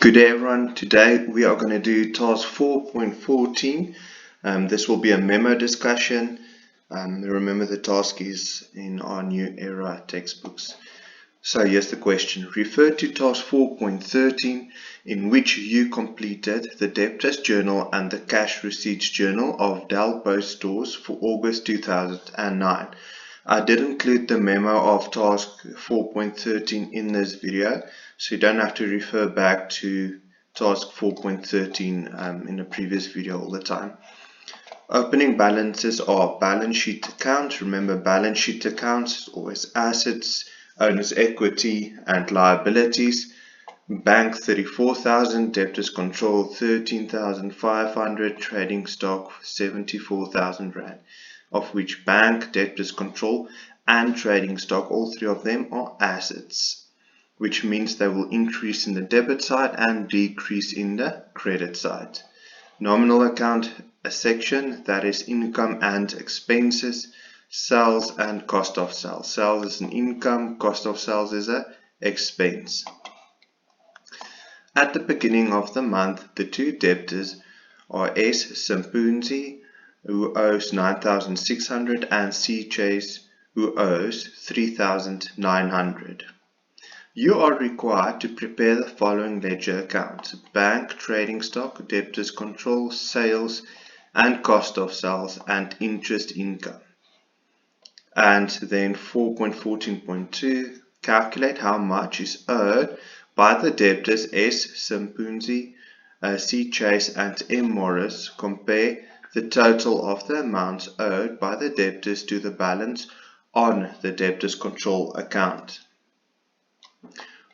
Good day everyone, today we are going to do task 4.14. This will be a memo discussion. Remember the task is in our new Era textbooks. So here's the question. Refer to task 4.13 in which you completed the debtors journal and the cash receipts journal of Dell Post Stores for August 2009. I did include the memo of task 4.13 in this video, so you don't have to refer back to task 4.13 in the previous video all the time. Opening balances are balance sheet accounts. Remember, balance sheet accounts is always assets, owner's equity and liabilities. Bank 34,000, debtors control 13,500, trading stock 74,000 rand, of which bank, debtors control and trading stock, all three of them are assets, which means they will increase in the debit side and decrease in the credit side. Nominal account, a section that is income and expenses, sales and cost of sales. Sales is an income, cost of sales is an expense. At the beginning of the month, the two debtors are S. Simpunzi, who owes 9,600, and C. Chase, who owes 3,900. You are required to prepare the following ledger accounts: bank, trading stock, debtors control, sales and cost of sales, and interest income. And then 4.14.2, calculate how much is owed by the debtors S. Simpunzi, C. Chase and M. Morris. Compare the total of the amounts owed by the debtors to the balance on the debtors control account.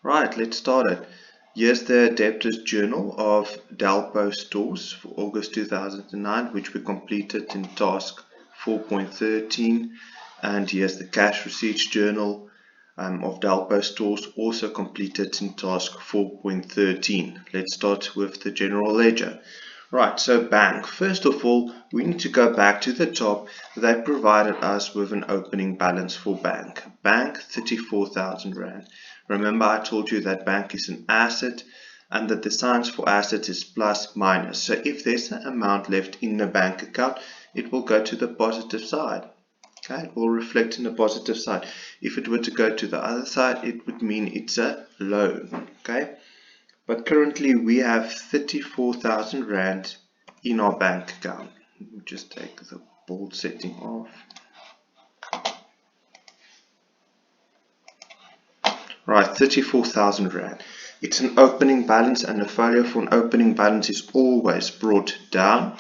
Right, let's start it. Here's the debtors journal of Dell Post Stores for August 2009, which we completed in task 4.13. And here's the cash receipts journal of Dell Post Stores, also completed in task 4.13. Let's start with the general ledger. Right, so bank. First of all, we need to go back to the top. They provided us with an opening balance for bank. Bank, 34,000 rand. Remember, I told you that bank is an asset and that the signs for assets is plus minus. So if there's an amount left in the bank account, it will go to the positive side. Okay, it will reflect in the positive side. If it were to go to the other side, it would mean it's a loan. Okay. But currently we have 34,000 rand in our bank account. We'll just take the bold setting off. Right, 34,000 rand. It's an opening balance, and the folio for an opening balance is always brought down.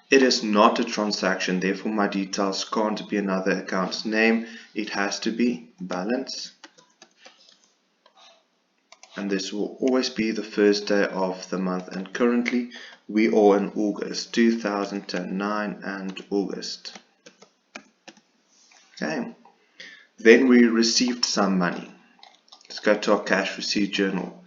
It is not a transaction, therefore my details can't be another account's name. It has to be balance. And this will always be the first day of the month, and currently we are in August 2009 and August. Okay, then we received some money. Let's go to our cash receipt journal.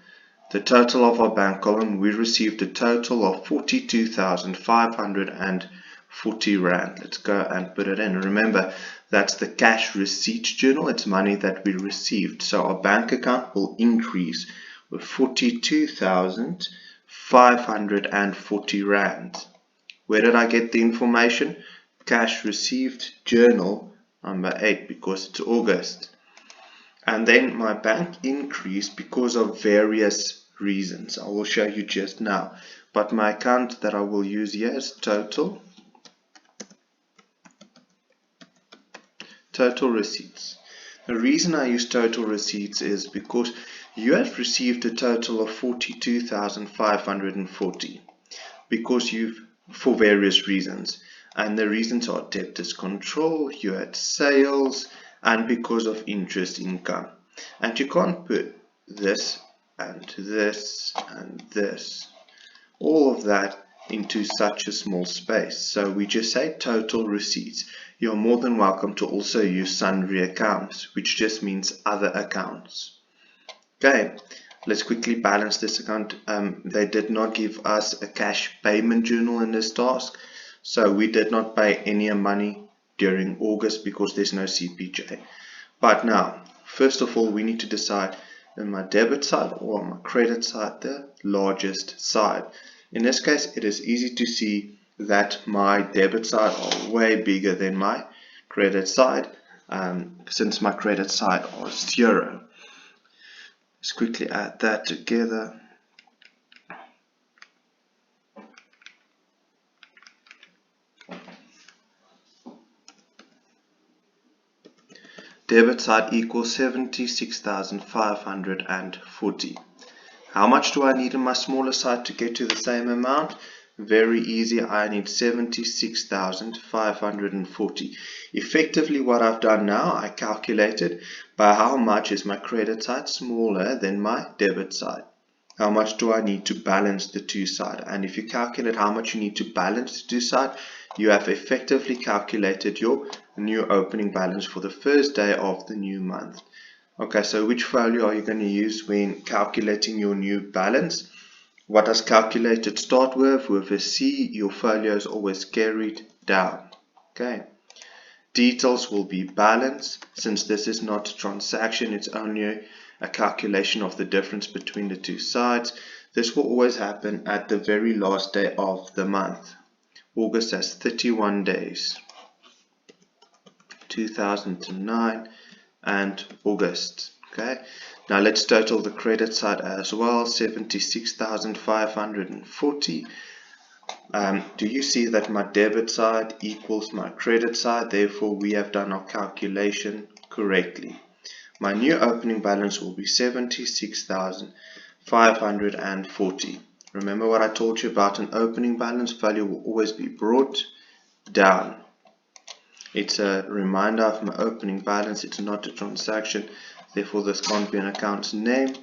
The total of our bank column, we received a total of 42,540 rand. Let's go and put it in. Remember, that's the cash receipts journal. It's money that we received. So our bank account will increase with 42,540 rand. Where did I get the information? Cash received journal number 8, because it's August. And then my bank increased because of various reasons. I will show you just now. But my account that I will use here is total receipts. The reason I use total receipts is because you have received a total of 42,540 because for various reasons. And the reasons are debtors control, you had sales, and because of interest income. And you can't put this and this and this, all of that, into such a small space. So we just say total receipts. You're more than welcome to also use sundry accounts, which just means other accounts. Okay, let's quickly balance this account. They did not give us a cash payment journal in this task, so we did not pay any money during August because there's no CPJ. But now, first of all, we need to decide in my debit side or on my credit side, the largest side. In this case, it is easy to see that my debit side are way bigger than my credit side, since my credit side are 0. Let's quickly add that together. Debit side equals 76,540. How much do I need in my smaller side to get to the same amount? Very easy, I need 76,540. Effectively what I've done now, I calculated by how much is my credit side smaller than my debit side. How much do I need to balance the two sides? And if you calculate how much you need to balance the two sides, you have effectively calculated your new opening balance for the first day of the new month. Okay, so which folio are you going to use when calculating your new balance? What does calculated start with? With a C, your folio is always carried down. Okay. Details will be balance. Since this is not a transaction, it's only a calculation of the difference between the two sides. This will always happen at the very last day of the month. August has 31 days. 2009 and August. Okay. Now let's total the credit side as well. 76,540. Do you see that my debit side equals my credit side? Therefore, we have done our calculation correctly. My new opening balance will be 76,540. Remember what I told you about an opening balance? Value will always be brought down. It's a reminder of my opening balance. It's not a transaction. Therefore, this can't be an account's name.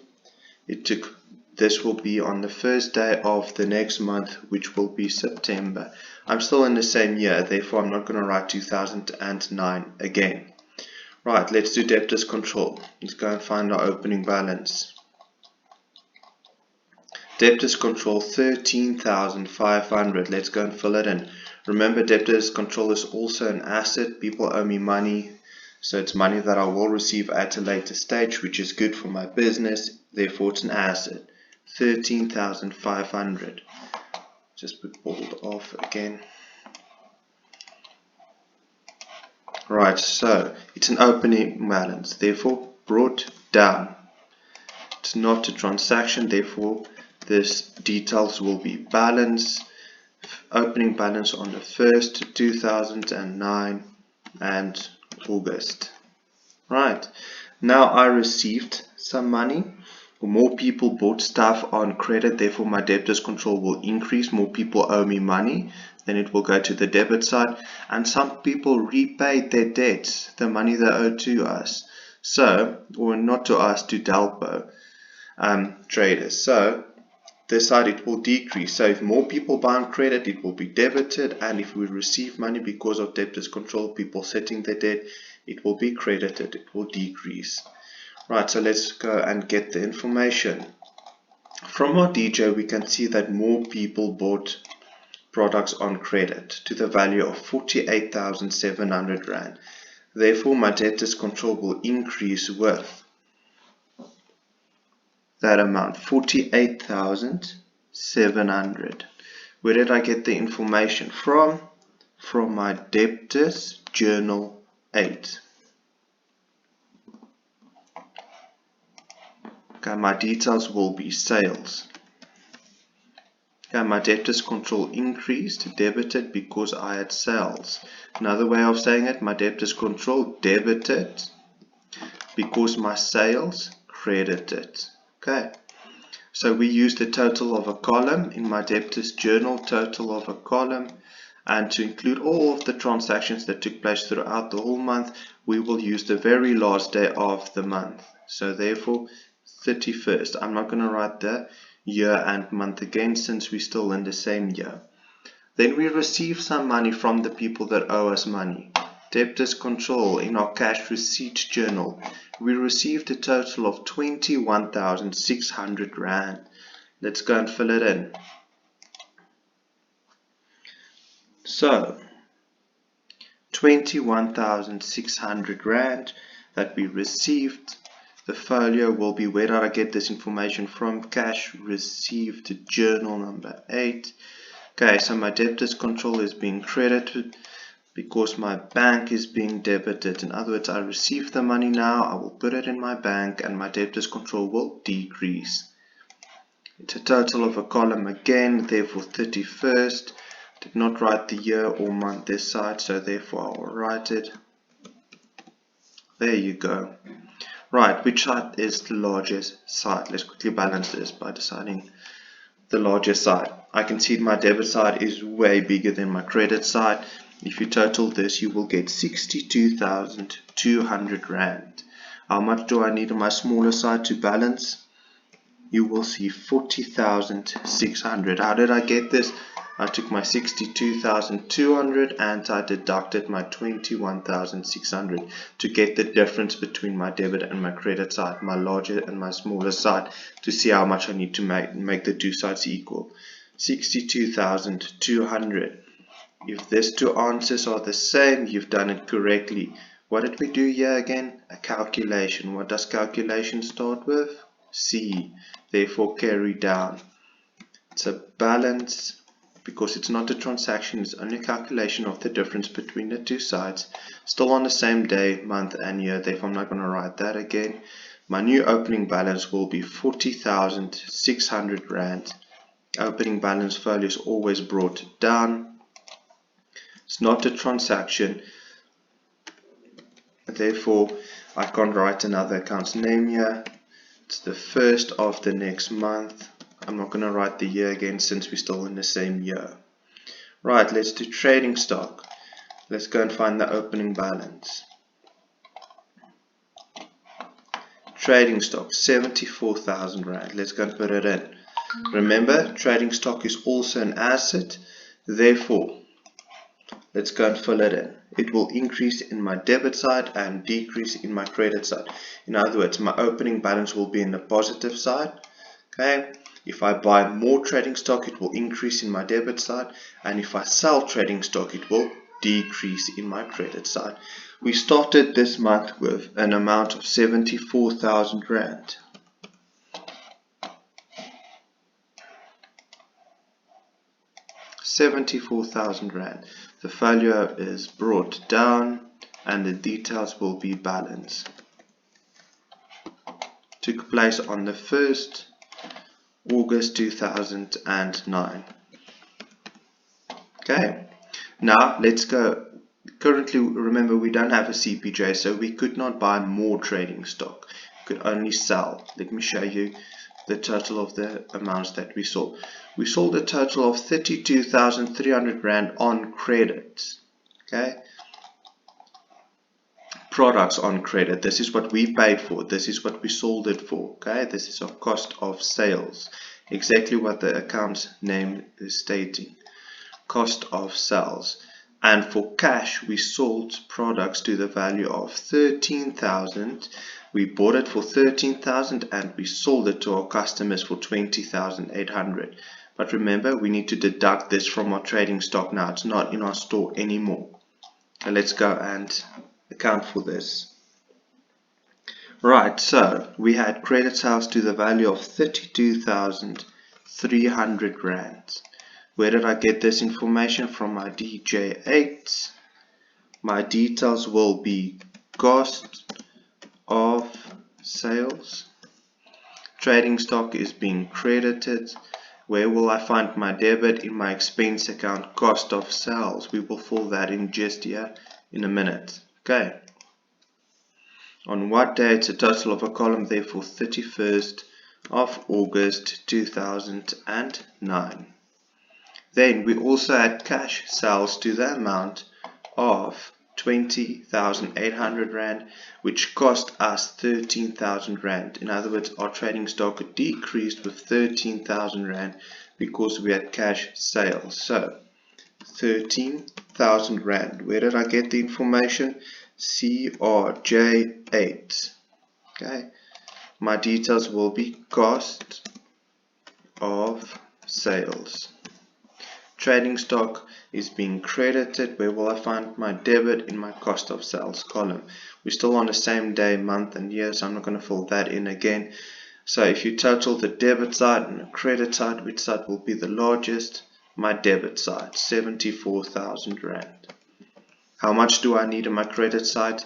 This will be on the first day of the next month, which will be September. I'm still in the same year, therefore I'm not going to write 2009 again. Right, let's do debtors control. Let's go and find our opening balance. Debtors control 13,500. Let's go and fill it in. Remember, debtors control is also an asset. People owe me money, so it's money that I will receive at a later stage, which is good for my business. Therefore, it's an asset. 13,500. Just put bold off again. Right, so it's an opening balance, therefore brought down. It's not a transaction, therefore this details will be balance. Opening balance on the 1st, 2009 and August. Right, now I received some money. More people bought stuff on credit, therefore my debtors control will increase. More people owe me money, then it will go to the debit side. And some people repaid their debts, the money they owe to us. So, or not to us, to Delpo traders. So, this side it will decrease. So if more people buy on credit, it will be debited, and if we receive money because of debtors control, people setting their debt, it will be credited, it will decrease. Right, so let's go and get the information. From our DJ, we can see that more people bought products on credit to the value of 48,700 Rand. Therefore, my debtors control will increase with that amount, 48,700. Where did I get the information from? From my debtors journal 8. Okay, my details will be sales. Okay, my debtors control increased, debited because I had sales. Another way of saying it, my debtors control debited because my sales credited. Okay, so we use the total of a column in my debtors journal, total of a column, and to include all of the transactions that took place throughout the whole month, we will use the very last day of the month. So therefore 31st. I'm not going to write the year and month again since we're still in the same year. Then we receive some money from the people that owe us money. Debtors control in our cash receipt journal. We received a total of 21,600 Rand. Let's go and fill it in. So 21,600 Rand that we received. The folio will be, where did I get this information from? Cash received journal number 8. Okay, so my debtors control is being credited because my bank is being debited. In other words, I receive the money now, I will put it in my bank, and my debtors control will decrease. It's a total of a column again, therefore 31st. Did not write the year or month this side, so therefore I will write it. There you go. Right, which side is the largest side? Let's quickly balance this by deciding the largest side. I can see my debit side is way bigger than my credit side. If you total this, you will get 62,200 Rand. How much do I need on my smaller side to balance? You will see 40,600. How did I get this? I took my 62,200 and I deducted my 21,600 to get the difference between my debit and my credit side, my larger and my smaller side, to see how much I need to make the two sides equal. 62,200. If these two answers are the same, you've done it correctly. What did we do here again? A calculation. What does calculation start with? C. Therefore carry down. It's a balance because it's not a transaction, it's only a calculation of the difference between the two sides. Still on the same day, month and year, therefore I'm not going to write that again. My new opening balance will be 40,600 Rand. Opening balance value is always brought down. It's not a transaction, therefore I can't write another account's name here. It's the first of the next month. I'm not going to write the year again since we're still in the same year. Right, let's do trading stock. Let's go and find the opening balance. Trading stock, 74,000 Rand. Let's go and put it in. Remember, trading stock is also an asset. Therefore, let's go and fill it in. It will increase in my debit side and decrease in my credit side. In other words, my opening balance will be in the positive side. Okay. If I buy more trading stock, it will increase in my debit side, and if I sell trading stock, it will decrease in my credit side. We started this month with an amount of 74,000 Rand. £74,000. The folio is brought down and the details will be balanced. Took place on the 1st August 2009. Okay, now let's go. Currently, remember, we don't have a CPJ, so we could not buy more trading stock. We could only sell. Let me show you the total of the amounts that we sold. We sold a total of 32,300 Rand on credit. Okay, products on credit. This is what we paid for. This is what we sold it for. Okay, this is our cost of sales. Exactly what the account name is stating. Cost of sales. And for cash, we sold products to the value of 13,000. We bought it for 13,000 and we sold it to our customers for 20,800. But remember, we need to deduct this from our trading stock now. It's not in our store anymore. So let's go and account for this. Right, so we had credit sales to the value of 32,300 Rand. Where did I get this information from? My DJ8. My details will be cost of sales. Trading stock is being credited. Where will I find my debit? In my expense account, cost of sales. We will fill that in just here in a minute. Okay. On what day? It's a total of a column, therefore 31st of August 2009. Then we also had cash sales to the amount of 20,800 Rand, which cost us 13,000 Rand. In other words, our trading stock decreased with 13,000 Rand because we had cash sales. So 13,000 Rand. Where did I get the information? CRJ8. Okay. My details will be cost of sales. Trading stock is being credited. Where will I find my debit? In my cost of sales column. We're still on the same day, month and year, so I'm not going to fill that in again. So if you total the debit side and the credit side, which side will be the largest? My debit side, 74,000 Rand. How much do I need on my credit side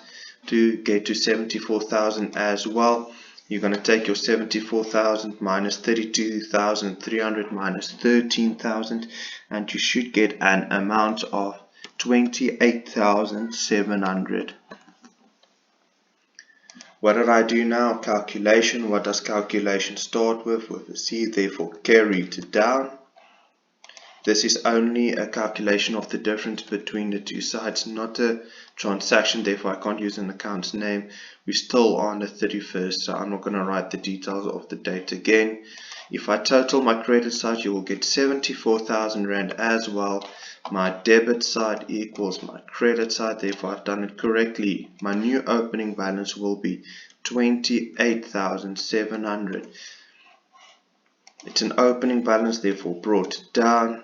to get to 74,000 as well? You're going to take your 74,000 minus 32,300 minus 13,000, and you should get an amount of 28,700. What did I do now? Calculation. What does calculation start with? With a C, therefore carried down. This is only a calculation of the difference between the two sides, not a transaction, therefore I can't use an account's name. We're still on the 31st, so I'm not going to write the details of the date again. If I total my credit side, you will get 74,000 Rand as well. My debit side equals my credit side, therefore I've done it correctly. My new opening balance will be 28,700. It's an opening balance, therefore brought down.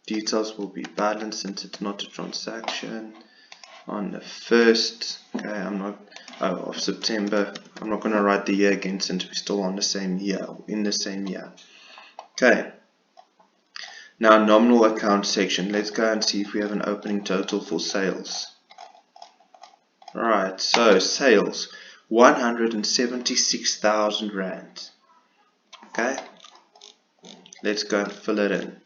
Details will be balanced since it's not a transaction. On the 1st, of September, I'm not going to write the year again since we're still on the same year, in the same year. Okay. Now nominal account section. Let's go and see if we have an opening total for sales. Alright, so sales 176,000 Rand. Okay. Let's go and fill it in.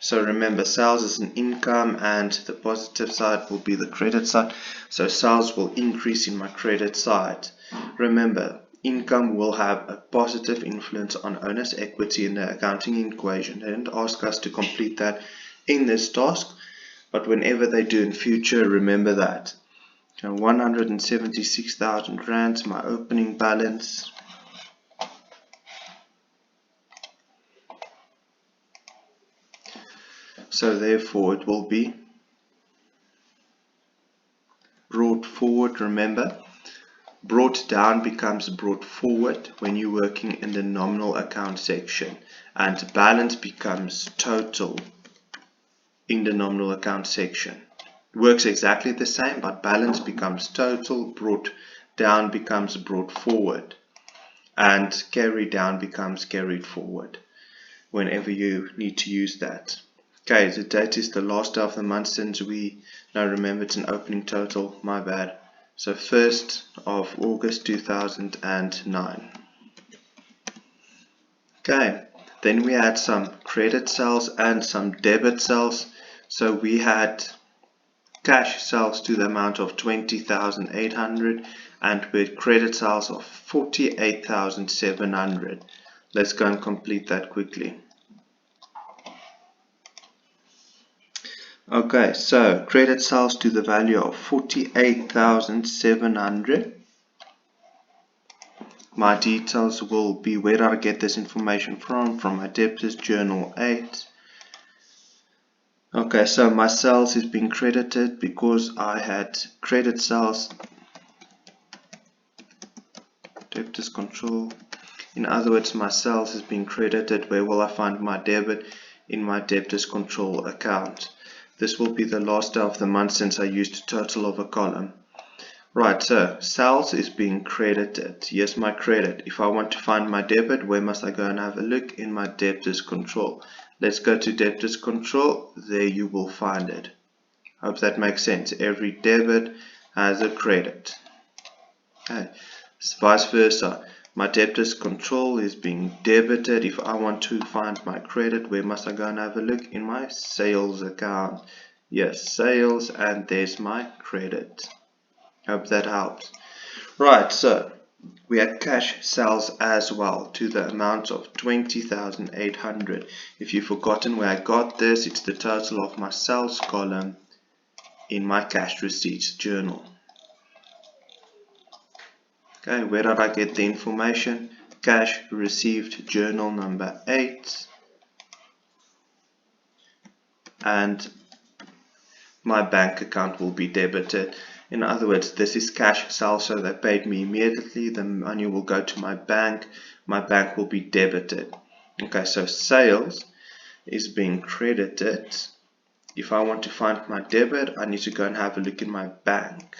So remember, sales is an income and the positive side will be the credit side. So sales will increase in my credit side. Remember, income will have a positive influence on owner's equity in the accounting equation. They didn't ask us to complete that in this task, but whenever they do in future, remember that. So 176,000 Rand, my opening balance. So therefore it will be brought forward. Remember, brought down becomes brought forward when you're working in the nominal account section, and balance becomes total in the nominal account section. It works exactly the same, but balance becomes total, brought down becomes brought forward, and carried down becomes carried forward whenever you need to use that. Okay, the date is the last day of the month since we now remember it's an opening total, my bad. So 1st of August 2009. Okay, then we had some credit sales and some debit sales. So we had cash sales to the amount of 20,800 and with credit sales of 48,700. Let's go and complete that quickly. Okay, so credit sales to the value of 48,700. My details will be, where did I get this information from? From my debtors journal 8. Okay, so my sales is being credited because I had credit sales, debtors control. In other words, my sales is being credited. Where will I find my debit? In my debtors control account. This will be the last day of the month since I used a total of a column. Right, so sales is being credited. Yes, my credit. If I want to find my debit, where must I go and have a look? In my debtors control. Let's go to debtors control. There you will find it. Hope that makes sense. Every debit has a credit. Okay, vice versa. My debtors control is being debited. If I want to find my credit, where must I go and have a look? In my sales account. Yes, sales, and there's my credit. Hope that helps. Right, so we had cash sales as well to the amount of 20,800. If you've forgotten where I got this, it's the total of my sales column in my cash receipts journal. Okay, where did I get the information? Cash received journal number 8. And my bank account will be debited. In other words, this is cash sales, so they paid me immediately. The money will go to my bank. My bank will be debited. Okay, so sales is being credited. If I want to find my debit, I need to go and have a look in my bank.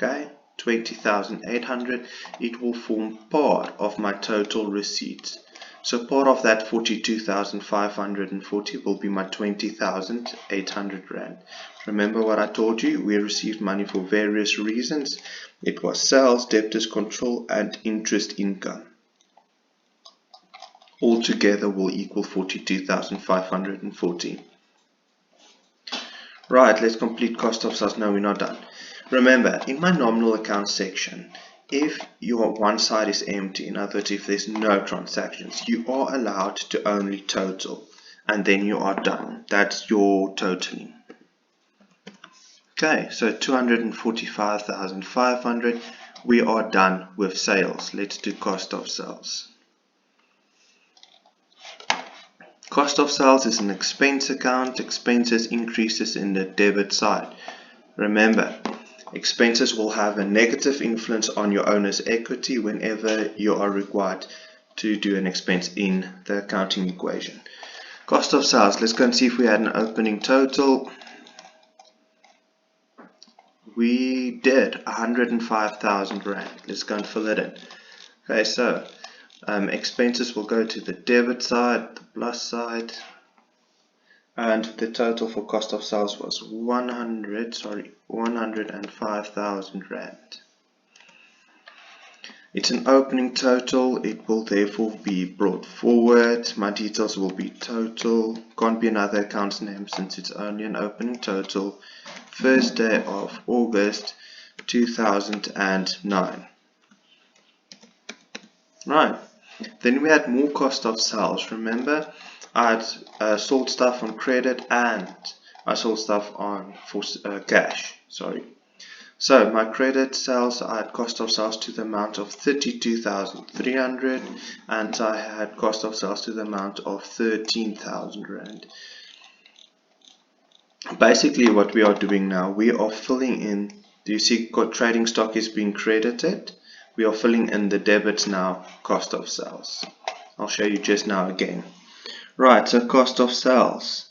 Okay, 20,800. It will form part of my total receipts. So part of that 42,540 will be my 20,800 Rand. Remember what I told you? We received money for various reasons. It was sales, debtors control, and interest income. All together will equal 42,540. Right, let's complete cost of sales. No, we're not done. Remember, in my nominal account section, if your one side is empty, in other words, if there's no transactions, you are allowed to only total, and then you are done. That's your totaling. Okay, so 245,500, we are done with sales. Let's do cost of sales. Cost of sales is an expense account. Expenses increases in the debit side. Remember, expenses will have a negative influence on your owner's equity whenever you are required to do an expense in the accounting equation. Cost of sales, let's go and see if we had an opening total. We did 105,000 Rand. Let's go and fill it in. Okay, so expenses will go to the debit side, the plus side, and the total for cost of sales was 105,000 Rand. It's an opening total, it will therefore be brought forward. My details will be total, can't be another account's name since it's only an opening total. First day of August 2009. Right, then we had more cost of sales. Remember, I had sold stuff on credit and I sold stuff on for cash. So my credit sales, I had cost of sales to the amount of 32,300 and I had cost of sales to the amount of 13,000 Rand. Basically what we are doing now, we are filling in, do you see trading stock is being credited? We are filling in the debits now, cost of sales. I'll show you just now again. Right, so cost of sales,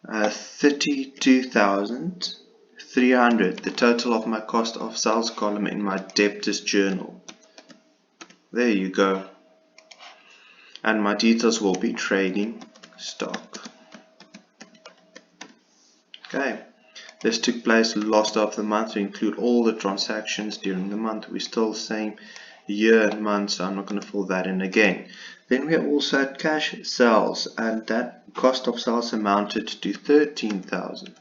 32,300, the total of my cost of sales column in my debtors journal. There you go. And my details will be trading stock. Okay, this took place last of the month to include all the transactions during the month. We're still same year and month, so I'm not going to fill that in again. Then we also had cash sales, and that cost of sales amounted to 13,000.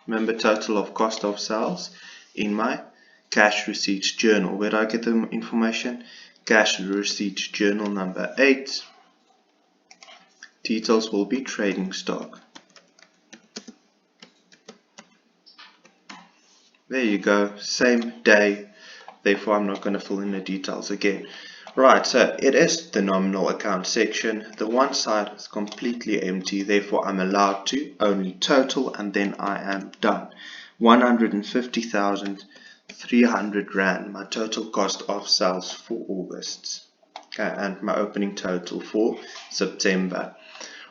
Remember, total of cost of sales in my cash receipts journal. Where do I get the information? Cash receipts journal number 8. Details will be trading stock. There you go, same day, therefore I'm not going to fill in the details again. Right, so it is the nominal account section. The one side is completely empty, therefore I'm allowed to only total and then I am done. 150,300 Rand, my total cost of sales for August. Okay, and my opening total for September.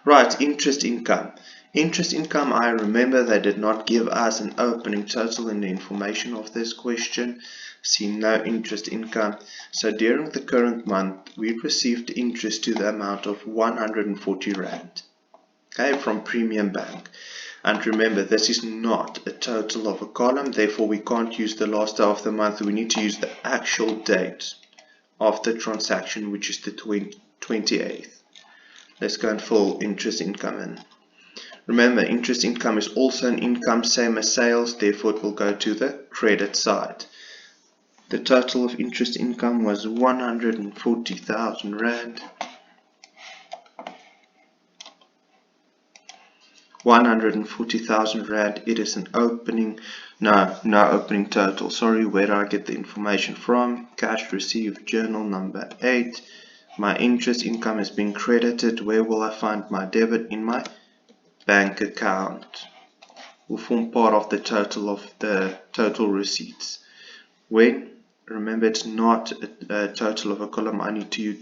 Right, interest income. Interest income, I remember they did not give us an opening total in the information of this question. See, no interest income. So during the current month, we received interest to the amount of 140 Rand. Okay, from Premium Bank. And remember, this is not a total of a column, therefore we can't use the last day of the month. We need to use the actual date of the transaction, which is the 28th. Let's go and fill interest income in. Remember, interest income is also an income, same as sales, therefore it will go to the credit side. The total of interest income was 140,000 Rand. 140,000 Rand, it is an opening, no opening total. Sorry, where do I get the information from? Cash received journal number 8. My interest income has been credited. Where will I find my debit? In my bank account. Will form part of the total receipts. When, remember, it's not a total of a column. I need to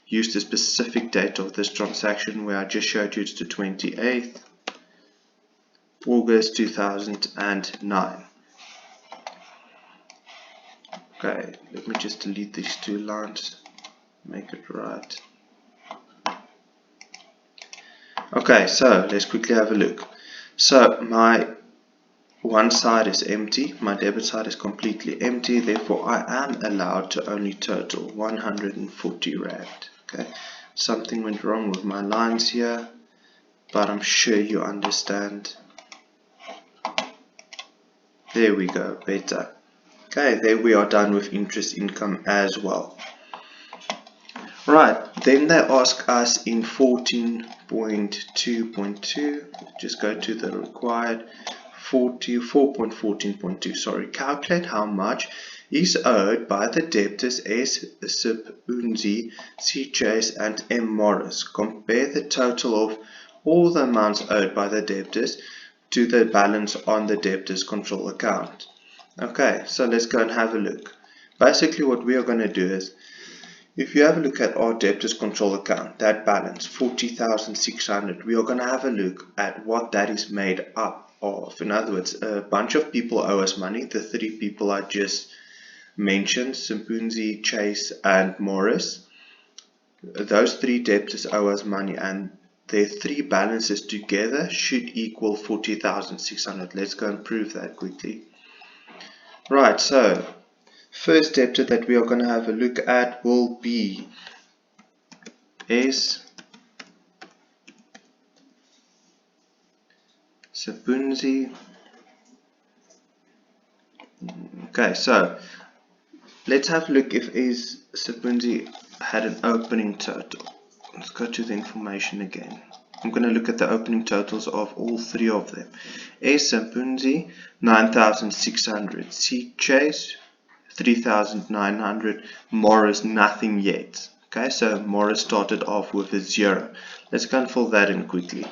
use the specific date of this transaction where I just showed you. It's the 28th August 2009. Okay, let me just delete these two lines, make it right. Okay, so let's quickly have a look. So my one side is empty, my debit side is completely empty, therefore I am allowed to only total 140 Rand. Okay, something went wrong with my lines here, but I'm sure you understand. There we go, better. Okay, there we are done with interest income as well. Right, then they ask us in 14.2.2, just go to the required 4.14.2, sorry, calculate how much is owed by the debtors S. Unzi, C. Chase and M. Morris. Compare the total of all the amounts owed by the debtors to the balance on the debtors control account. Okay, so let's go and have a look. Basically what we are going to do is, if you have a look at our debtors control account, that balance 40,600, we are going to have a look at what that is made up of. In other words, a bunch of people owe us money. The three people I just mentioned, Simpunzi, Chase and Morris, those three debtors owe us money, and their three balances together should equal 40,600. Let's go and prove that quickly. Right, so first debtor that we are going to have a look at will be S. Sapunzi. Okay, so let's have a look if S. Sapunzi had an opening total. Let's go to the information again. I'm going to look at the opening totals of all three of them. S. Sapunzi 9,600, C. Chase 3,900, Morris nothing yet. Okay, so Morris started off with a 0. Let's go and fill that in quickly.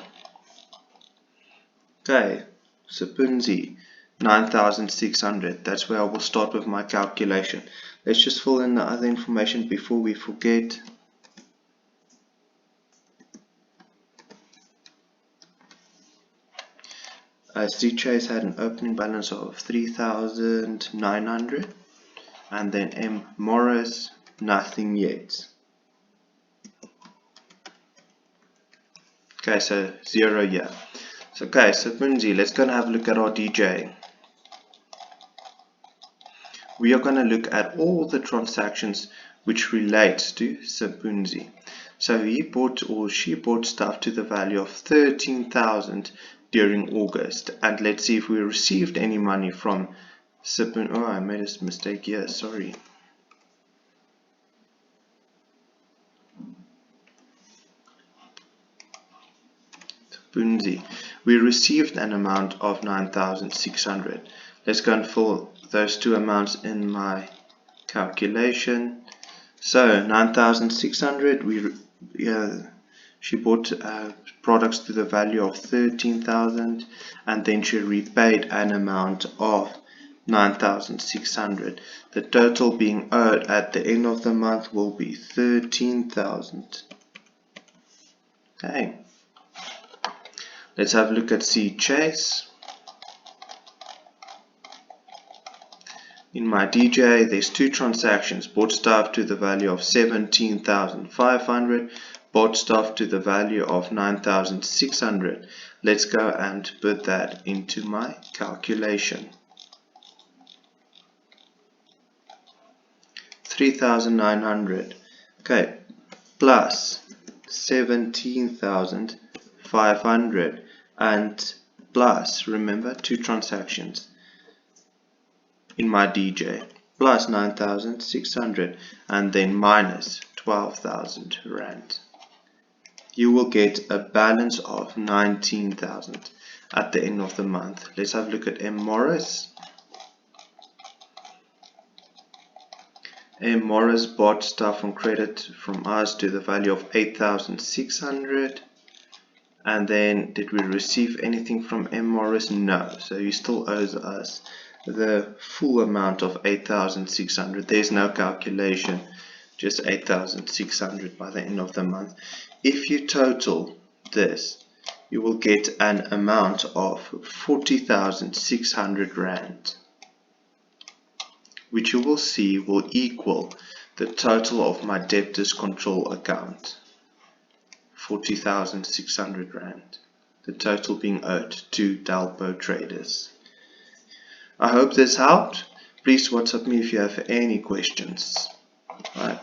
Okay, Sapunzi 9,600. That's where I will start with my calculation. Let's just fill in the other information before we forget. C. Chase had an opening balance of 3,900. And then M. Morris, nothing yet. Okay, so 0, yeah. So, okay, so Sapunzi, let's go and have a look at our DJ. We are going to look at all the transactions which relates to Sapunzi. So he bought or she bought stuff to the value of 13,000 during August. And let's see if we received any money from Sapunzi. Oh, I made a mistake here, sorry. Sapunzi. We received an amount of 9,600. Let's go and fill those two amounts in my calculation. So 9,600, she bought products to the value of 13,000, and then she repaid an amount of 9,600. The total being owed at the end of the month will be 13,000. Okay. Let's have a look at C. Chase. In my DJ, there's two transactions. Bought stuff to the value of 17,500. Bought stuff to the value of 9,600. Let's go and put that into my calculation. 3,900. Okay, plus 17,500 and plus, remember, two transactions in my DJ, plus 9,600 and then minus 12,000 Rand. You will get a balance of 19,000 at the end of the month. Let's have a look at M. Morris. M. Morris bought stuff on credit from us to the value of 8,600. And then did we receive anything from M. Morris? No. So he still owes us the full amount of 8,600. There's no calculation, just 8,600 by the end of the month. If you total this, you will get an amount of 40,600 Rand. which you will see will equal the total of my debtors control account, 40,600 Rand, the total being owed to Dalpo traders. I hope this helped. Please WhatsApp me if you have any questions. Bye.